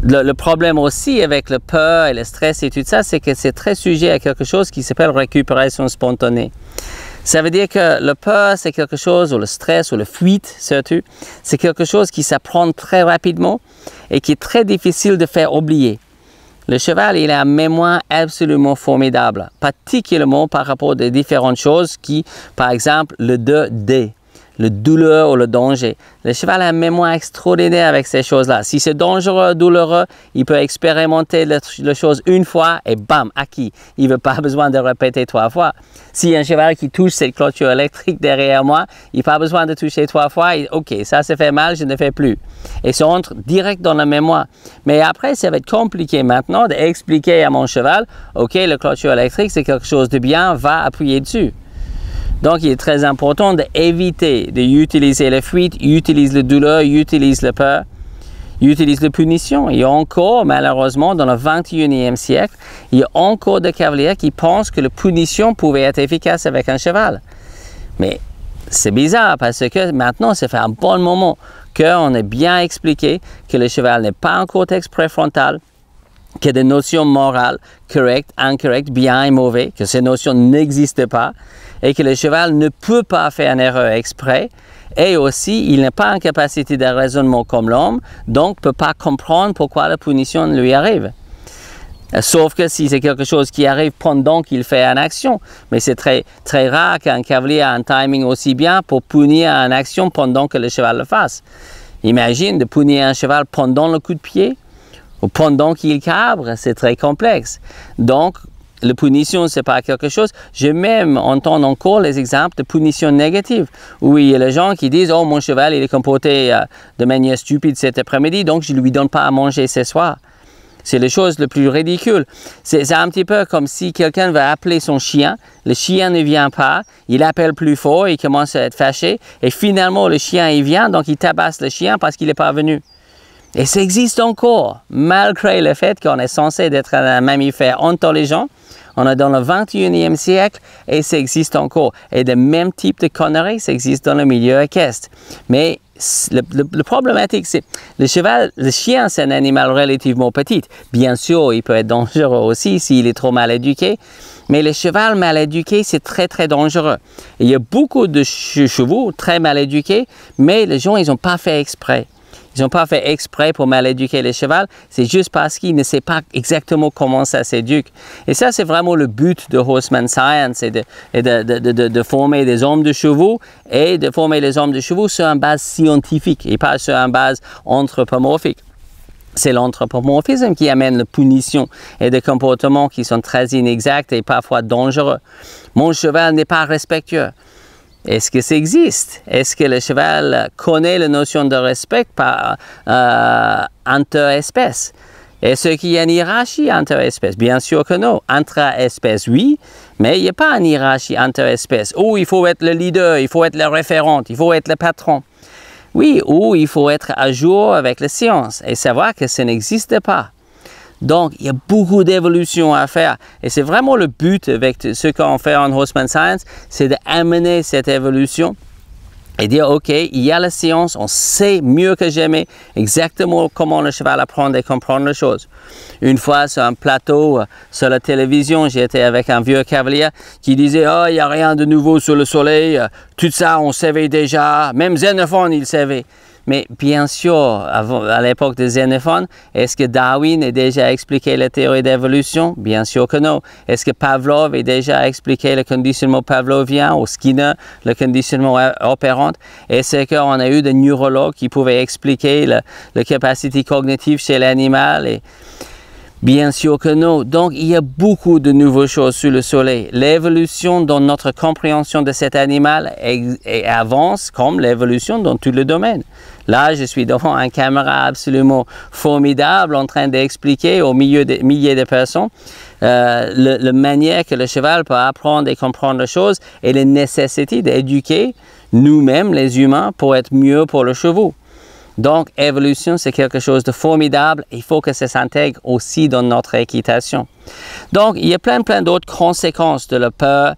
Le problème aussi avec le peur et le stress et tout ça, c'est que c'est très sujet à quelque chose qui s'appelle récupération spontanée. Ça veut dire que le peur, c'est quelque chose, ou le stress, ou le fuite surtout, c'est quelque chose qui s'apprend très rapidement et qui est très difficile de faire oublier. Le cheval, il a une mémoire absolument formidable, particulièrement par rapport à différentes choses qui, par exemple, le 2D. Le douleur ou le danger. Le cheval a une mémoire extraordinaire avec ces choses-là. Si c'est dangereux, douloureux, il peut expérimenter la chose une fois et bam, acquis. Il n'a pas besoin de répéter 3 fois. Si un cheval qui touche cette clôture électrique derrière moi, il n'a pas besoin de toucher 3 fois. Ok, ça se fait mal, je ne fais plus. Et ça entre direct dans la mémoire. Mais après, ça va être compliqué maintenant d'expliquer à mon cheval, ok, la clôture électrique, c'est quelque chose de bien, va appuyer dessus. Donc, il est très important d'éviter d'utiliser la fuite, utiliser la douleur, utiliser la peur, utiliser la punition. Il y a encore, malheureusement, dans le 21e siècle, il y a encore des cavaliers qui pensent que la punition pouvait être efficace avec un cheval. Mais c'est bizarre parce que maintenant, ça fait un bon moment qu'on a bien expliqué que le cheval n'est pas un cortex préfrontal, qu'il y a des notions morales, correctes, incorrectes, bien et mauvais, que ces notions n'existent pas, et que le cheval ne peut pas faire une erreur exprès, et aussi, il n'a pas une capacité de raisonnement comme l'homme, donc ne peut pas comprendre pourquoi la punition lui arrive. Sauf que si c'est quelque chose qui arrive pendant qu'il fait une action, mais c'est très rare qu'un cavalier a un timing aussi bien pour punir une action pendant que le cheval le fasse. Imagine de punir un cheval pendant le coup de pied, ou pendant qu'il cabre, c'est très complexe. Donc, la punition, ce n'est pas quelque chose. Je même entends encore les exemples de punition négative, où il y a les gens qui disent « Oh, mon cheval, il est comporté de manière stupide cet après-midi, donc je ne lui donne pas à manger ce soir. » C'est les choses les plus ridicules. C'est un petit peu comme si quelqu'un va appeler son chien, le chien ne vient pas, il appelle plus fort, il commence à être fâché, et finalement, le chien, il vient, donc il tabasse le chien parce qu'il n'est pas venu. Et ça existe encore, malgré le fait qu'on est censé être un mammifère intelligent. On est dans le 21e siècle et ça existe encore. Et le même type de conneries, ça existe dans le milieu équestre. Mais le problématique, c'est le cheval, le chien, c'est un animal relativement petit. Bien sûr, il peut être dangereux aussi s'il est trop mal éduqué. Mais le cheval mal éduqué, c'est très dangereux. Et il y a beaucoup de chevaux très mal éduqués, mais les gens, ils n'ont pas fait exprès. Ils n'ont pas fait exprès pour mal éduquer les chevaux, c'est juste parce qu'ils ne savent pas exactement comment ça s'éduque. Et ça, c'est vraiment le but de Horseman Science, et de former des hommes de chevaux et de former les hommes de chevaux sur une base scientifique et pas sur une base anthropomorphique. C'est l'anthropomorphisme qui amène la punition et des comportements qui sont très inexacts et parfois dangereux. Mon cheval n'est pas respectueux. Est-ce que ça existe? Est-ce que le cheval connaît la notion de respect par interespèce? Est-ce qu'il y a une hiérarchie interespèce? Bien sûr que non. Intra-espèce, oui, mais il n'y a pas une hiérarchie interespèce. Ou il faut être le leader, il faut être le référent, il faut être le patron. Oui, ou il faut être à jour avec la science et savoir que ça n'existe pas. Donc, il y a beaucoup d'évolution à faire. Et c'est vraiment le but avec ce qu'on fait en Horseman Science, c'est d'amener cette évolution et dire, OK, il y a la science, on sait mieux que jamais exactement comment le cheval apprend et comprendre les choses. Une fois, sur un plateau, sur la télévision, j'étais avec un vieux cavalier qui disait, oh, il n'y a rien de nouveau sur le soleil, tout ça, on savait déjà, même Xénophon, il savait. Mais bien sûr, à l'époque de Xénophon, est-ce que Darwin a déjà expliqué la théorie d'évolution? Bien sûr que non. Est-ce que Pavlov a déjà expliqué le conditionnement pavlovien, ou Skinner, le conditionnement opérant? Est-ce qu'on a eu des neurologues qui pouvaient expliquer la capacité cognitive chez l'animal? Bien sûr que non. Donc, il y a beaucoup de nouvelles choses sur le soleil. L'évolution dans notre compréhension de cet animal avance comme l'évolution dans tout le domaine. Là, je suis devant une caméra absolument formidable en train d'expliquer aux milliers de personnes la manière que le cheval peut apprendre et comprendre les choses et la nécessité d'éduquer nous-mêmes, les humains, pour être mieux pour le cheval. Donc, évolution, c'est quelque chose de formidable. Il faut que ça s'intègre aussi dans notre équitation. Donc, il y a plein d'autres conséquences de la peur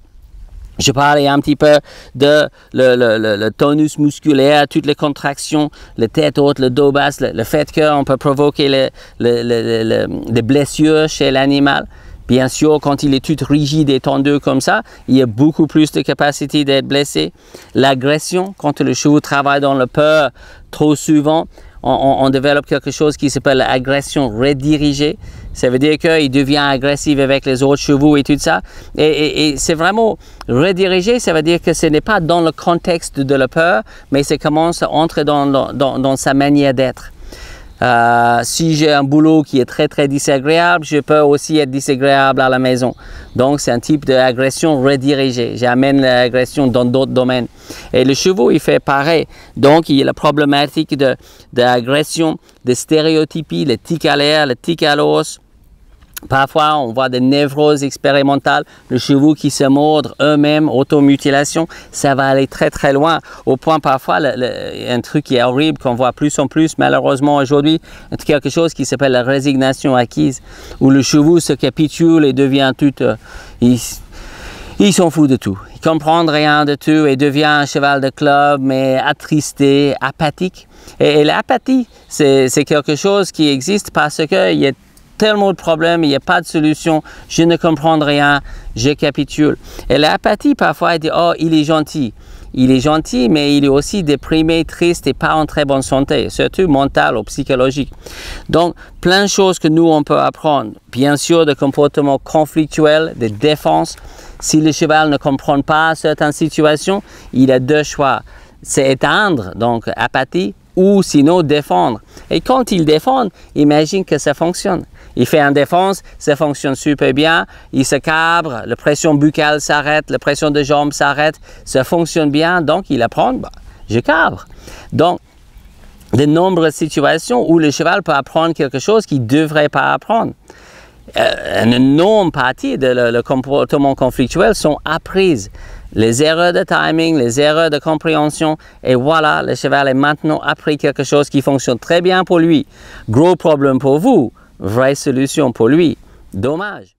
Je parlais un petit peu de le tonus musculaire, toutes les contractions, la tête haute, le dos basse, le fait qu'on peut provoquer des blessures chez l'animal. Bien sûr, quand il est tout rigide et tendu comme ça, il y a beaucoup plus de capacité d'être blessé. L'agression, quand le chevaux travaille dans le peur trop souvent, on développe quelque chose qui s'appelle l'agression redirigée. Ça veut dire qu'il devient agressif avec les autres chevaux et tout ça. Et c'est vraiment redirigé, ça veut dire que ce n'est pas dans le contexte de la peur, mais ça commence à entrer dans sa manière d'être. Si j'ai un boulot qui est très désagréable, je peux aussi être désagréable à la maison. Donc c'est un type d'agression redirigée. J'amène l'agression dans d'autres domaines. Et le chevaux, il fait pareil. Donc il y a la problématique d'agression, de stéréotypie, le tic à l'air, le tic à l'os. Parfois, on voit des névroses expérimentales, le chevaux qui se mordent eux-mêmes, automutilation, ça va aller très loin. Au point parfois, un truc qui est horrible, qu'on voit plus en plus malheureusement aujourd'hui, quelque chose qui s'appelle la résignation acquise, où le chevaux se capitule et devient tout... il s'en fout de tout. Il ne comprend rien de tout et devient un cheval de club, mais attristé, apathique. Et l'apathie, c'est quelque chose qui existe parce qu'il y a tellement de problèmes, il n'y a pas de solution, je ne comprends rien, je capitule. Et l'apathie, parfois, elle dit « Oh, il est gentil ». Il est gentil, mais il est aussi déprimé, triste et pas en très bonne santé, surtout mental ou psychologique. Donc, plein de choses que nous, on peut apprendre. Bien sûr, des comportements conflictuels, des défenses. Si le cheval ne comprend pas certaines situations, il a deux choix. C'est éteindre, donc apathie, ou sinon défendre. Et quand il défend, imagine que ça fonctionne. Il fait une défense, ça fonctionne super bien, il se cabre, la pression buccale s'arrête, la pression de jambes s'arrête, ça fonctionne bien, donc il apprend, je cabre. Donc, de nombreuses situations où le cheval peut apprendre quelque chose qu'il ne devrait pas apprendre. Une énorme partie de le comportement conflictuel sont apprises. Les erreurs de timing, les erreurs de compréhension, et voilà, le cheval est maintenant appris quelque chose qui fonctionne très bien pour lui. Gros problème pour vous, vraie solution pour lui. Dommage.